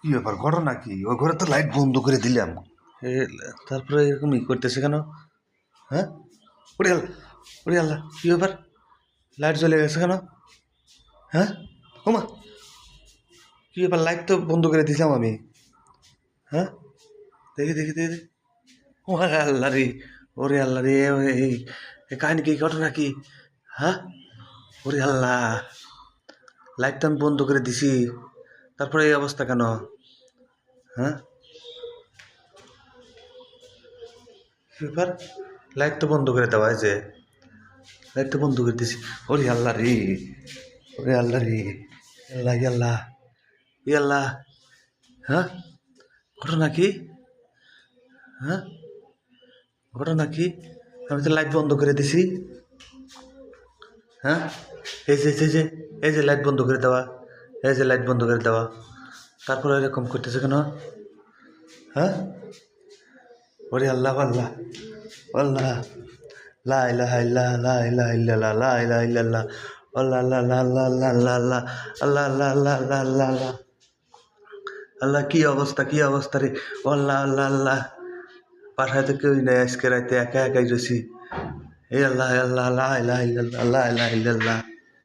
কি ব্যাপার, ঘটনা কি? ওই ঘরে তো লাইট বন্ধ করে দিলাম। এ, তারপরে এরকম করতেছে কেন? হ্যাঁ, ওরে আল্লাহ, ওরে আল্লাহ, কি ব্যাপার? লাইট জ্বলে গেছে কেন? হ্যাঁ, ওমা, কি ব্যাপার? লাইট তো বন্ধ করে দিলাম আমি। হ্যাঁ, দেখি দেখি দেখি দেখি। ও আল্লাহ রে, ওরে আল্লাহ রে, এই কাহিনী কি, ঘটনা কি? হ্যাঁ, ওরে আল্লাহ, লাইট তো আমি বন্ধ করে দিছি, তারপরে এই অবস্থা কেন? হ্যাঁ, কি ব্যাপার? লাইট তো বন্ধ করে দেওয়া হয়েছে, লাইট তো বন্ধ করে দিছি। ওরে আল্লাহ রে, ওরে আল্লাহ রে, আল্লাহ আল্লাহ, ই আল্লাহ। হ্যাঁ, ঘটনা কি? হ্যাঁ, ঘটনা কি? আমি তো লাইট বন্ধ করে দিছি। হ্যাঁ, এই যে লাইট বন্ধ করে দেওয়া, এই যে লাইট বন্ধ করে দেওয়া, তারপরে এরকম করতেছে কেন? হ্যাঁ, ওরে আল্লাহ আল্লাহ, আল্লাহ, লা ইলাহা ইল্লাল্লাহ, লা ইলাহা ইল্লাল্লাহ, লা ইলাহা ইল্লাল্লাহ, আল্লাহ আল্লাহ আল্লাহ আল্লাহ আল্লাহ আল্লাহ আল্লাহ আল্লাহ আল্লাহ আল্লাহ আল্লাহ আল্লাহ আল্লাহ, কি অবস্থা, কি অবস্থা রে! আল্লাহ আল্লাহ আল্লাহ, বাসায় তো কেউই নেই, আজকে রাতে একা একাই রয়েছি। এই আল্লাহ আল্লাহ, লা ইলাহা ইল্লাল্লাহ, লা ইলাহা ইল্লাল্লাহ।